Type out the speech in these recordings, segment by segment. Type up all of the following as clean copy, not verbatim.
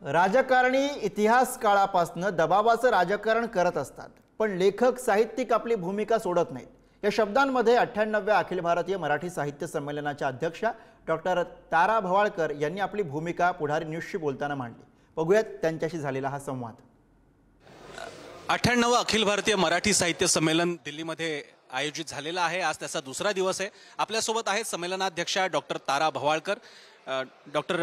राजकारणी इतिहास काळापासून दबावाचं राजकारण करत असतात, पण लेखक साहित्यिक आपली भूमिका सोडत नाहीत। या शब्दांमध्ये 98व्या अखिल भारतीय मराठी साहित्य संमेलनाच्या अध्यक्षा डॉक्टर तारा भवाळकर यांनी आपली भूमिका पुढारी न्यूजशी बोलताना मांडली। बघूयात त्यांच्याशी झालेला हा संवाद। 98वा अखिल भारतीय मराठी साहित्य संमेलन दिल्लीमध्ये आयोजित झालेला आहे। आज त्याचा दुसरा दिवस आहे। आपल्यासोबत आहेत संमेलनाध्यक्षा डॉक्टर तारा भवाळकर। डॉक्टर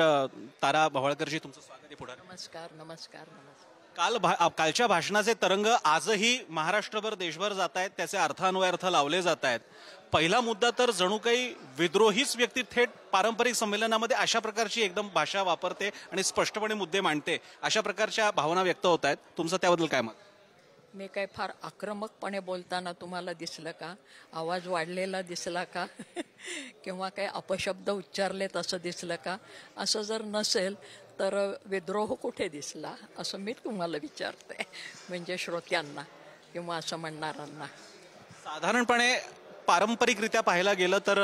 तारा भवाळकरजी, तुमचं स्वागत आहे पुढारी। नमस्कार नमस्कार नमस्कार। कालच्या भाषणाचे तरंग आजही महाराष्ट्रभर देशभर जात आहेत, त्याचे अर्थान्वयर्थ लावले जात आहेत। पहिला मुद्दा तर जणू काही विद्रोहीच व्यक्ती थेट पारंपरिक संमेलनामध्ये अशा प्रकारची एकदम भाषा वापरते आणि स्पष्टपणे मुद्दे मांडते, अशा प्रकारच्या भावना व्यक्त होत आहेत। तुमचं त्याबद्दल काय मत? मी काय फार आक्रमकपणे बोलताना तुम्हाला दिसलं का? आवाज वाढलेला दिसला का? किंवा काही अपशब्द उच्चारलेत असं दिसलं का? असं जर नसेल तर विद्रोह कुठे दिसला असं मी तुम्हाला विचारते, म्हणजे श्रोत्यांना किंवा असं म्हणणाऱ्यांना। साधारणपणे पारंपरिकरित्या पाहायला गेलं तर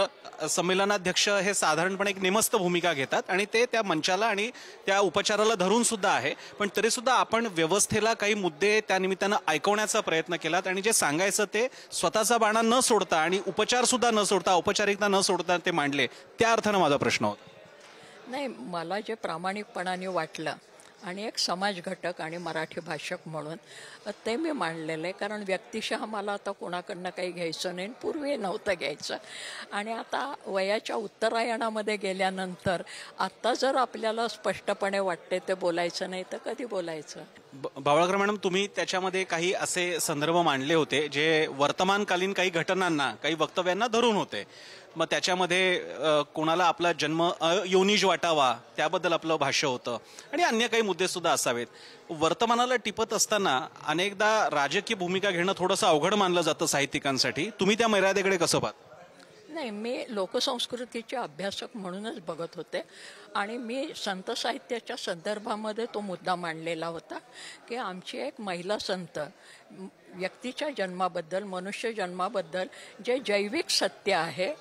संमेलनाध्यक्ष हे साधारणपणे एक निमस्त भूमिका घेतात आणि ते त्या मंचाला आणि त्या उपचाराला धरून सुद्धा आहे, पण तरी सुद्धा आपण व्यवस्थेला काही मुद्दे त्या निमित्तानं ऐकवण्याचा प्रयत्न केलात आणि जे सांगायचं ते स्वतःचा बाणा न सोडता आणि उपचार सुद्धा न सोडता, औपचारिकता न सोडता ते मांडले। त्या अर्थानं माझा प्रश्न होता। नाही, मला जे प्रामाणिकपणाने वाटलं आणि एक समाज घटक आणि मराठी भाषक म्हणून ते मी मांडलेलं आहे, कारण व्यक्तिशः मला आता कोणाकडनं काही घ्यायचं नाही, पूर्वी नव्हतं घ्यायचं। आणि आता वयाच्या उत्तरायणामध्ये गेल्यानंतर आता जर आपल्याला स्पष्टपणे वाटते ते बोलायचं नाही तर कधी बोलायचं? भवाळकर मॅडम, तुम्ही त्याच्यामध्ये काही असे संदर्भ मांडले होते जे वर्तमानकालीन काही घटनांना, काही वक्तव्यांना धरून होते। मग त्याच्यामध्ये कोणाला आपला जन्म अयोनिज वाटावा त्याबद्दल आपलं भाष्य होतं आणि अन्य काही मुद्दे सुद्धा असावेत। वर्तमानाला टिपत असताना अनेकदा राजकीय भूमिका घेणं थोडंसं अवघड मानलं जातं साहित्यिकांसाठी। तुम्ही त्या मर्यादेकडे कसं पाहता? नाही, मी लोकसंस्कृतीचे अभ्यासक म्हणूनच बघत होते आणि मी संत साहित्याच्या संदर्भामध्ये तो मुद्दा मांडलेला होता की आमची एक महिला संत व्यक्तीच्या जन्माबद्दल, मनुष्य जन्माबद्दल जे जैविक सत्य आहे,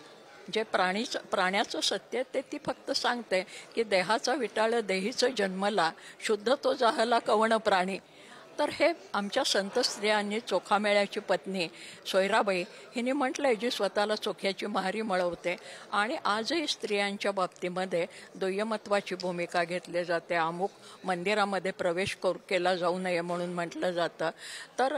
जे प्राण्याचं सत्य ते ती फक्त सांगते की देहाचा विटाळ देहीचं जन्मला, शुद्ध तो जाहला कवण प्राणी। तर हे आमच्या संत स्त्रियांनी, चोखामेळ्याची पत्नी सोयराबाई हिने म्हटलंय, जी स्वतःला चोख्याची महारी मळवते आणि आजही स्त्रियांच्या बाबतीमध्ये दुय्यमत्वाची भूमिका घेतली जाते। अमुक मंदिरामध्ये प्रवेश केला जाऊ नये म्हणून म्हटलं जातं। तर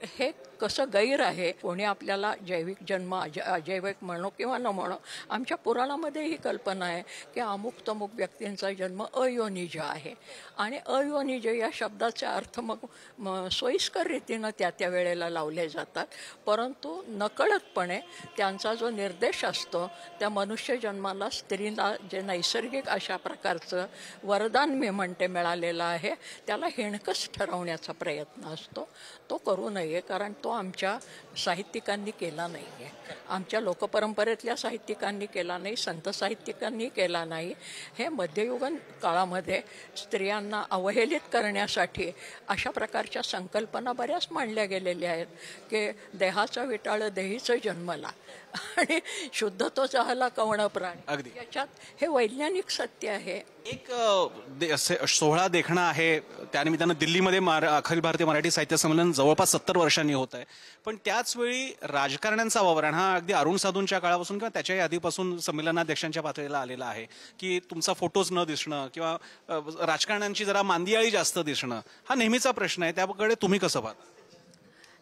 हे कसं गैर आहे? कोणी आपल्याला जैविक जन्म अजैविक म्हणो किंवा न म्हणो, आमच्या पुराणामध्ये ही कल्पना आहे की अमुक तमुक व्यक्तींचा जन्म अयोनिज आहे आणि अयोनिज या शब्दाचे अर्थ मग सोयीस्कर रीतीनं त्या वेळेला लावले जातात, परंतु नकळतपणे त्यांचा जो निर्देश असतो त्या मनुष्य जन्माला, स्त्रीला जे नैसर्गिक अशा प्रकारचं वरदान मी म्हणते मिळालेलं आहे, त्याला हिणकस ठरवण्याचा प्रयत्न असतो। तो करू नये, कारण तो आमच्या साहित्यिकांनी केला नाही आहे, आमच्या लोकपरंपरेतल्या साहित्यिकांनी केला नाही, संत साहित्यिकांनी केला नाही। हे मध्ययुगीन काळामध्ये स्त्रियांना अवहेलित करण्यासाठी अशा प्रकारच्या संकल्पना बऱ्याच मांडल्या गेलेल्या आहेत की देहाचा विटाळ देहीचं जन्मला आणि शुद्ध तो जाहला कवण प्राणी। याच्यात हे वैज्ञानिक सत्य आहे। एक सोहळा देखणा आहे, त्यानिमित्तानं दिल्लीमध्ये अखिल भारतीय मराठी साहित्य संमेलन जवळपास 70 वर्षांनी होत आहे, पण त्याच वेळी राजकारण्यांचा वावरण हा अगदी अरुण साधूंच्या काळापासून किंवा त्याच्याही आधीपासून संमेलनाध्यक्षांच्या पातळीला आलेला आहे की तुमचा फोटोज न दिसणं किंवा राजकारण्यांची जरा मांदियाळी जास्त दिसणं हा नेहमीचा प्रश्न आहे। त्याकडे तुम्ही कसं पाहता?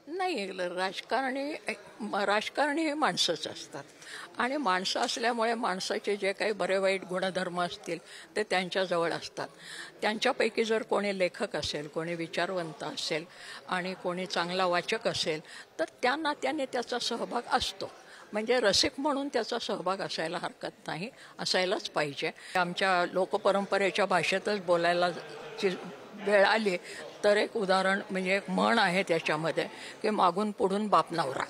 नाही, राजकारणी हे माणसंच असतात आणि माणसं असल्यामुळे माणसाचे जे काही बरे वाईट गुणधर्म असतील ते त्यांच्याजवळ असतात। त्यांच्यापैकी जर कोणी लेखक असेल, कोणी विचारवंत असेल आणि कोणी चांगला वाचक असेल तर त्या नात्याने त्याचा सहभाग असतो, म्हणजे रसिक म्हणून त्याचा सहभाग असायला हरकत नाही, असायलाच पाहिजे। आमच्या लोकपरंपरेच्या भाषेतच बोलायला वेळ आली तर एक उदाहरण, म्हणजे एक म्हण आहे त्याच्यामध्ये की मागून पुढून बाप नवरा,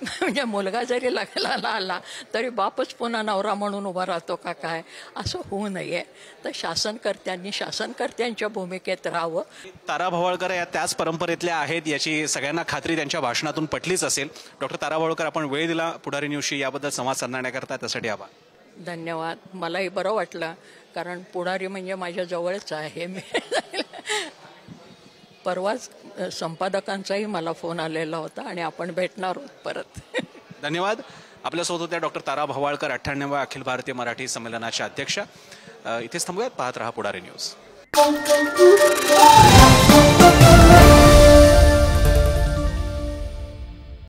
म्हणजे मुलगा जरी लग्नाला आला तरी बापच पुन्हा नवरा म्हणून उभा राहतो का काय? असं होऊ नये। तर शासनकर्त्यांच्या भूमिकेत राहावं। तारा भवाळकर या त्याच परंपरेतल्या आहेत याची सगळ्यांना खात्री त्यांच्या भाषणातून पटलीच असेल। डॉक्टर तारा भवाळकर, आपण वेळ दिला पुढारी न्यूजशी, याबद्दल संवाद साधण्याकरता त्यासाठी आभार। धन्यवाद। मलाही बरं वाटलं कारण पुढारी म्हणजे माझ्या जवळच आहे. मी परवाच संपादकांचाही मला फोन आलेला होता आणि आपण भेटणार आहोत परत. धन्यवाद. आपल्यासोबत होत्या डॉक्टर तारा भवाळकर, 98व्या अखिल भारतीय मराठी संमेलनाच्या अध्यक्षा. इथेच थांबूयात. पाहत रहा पुढारी न्यूज.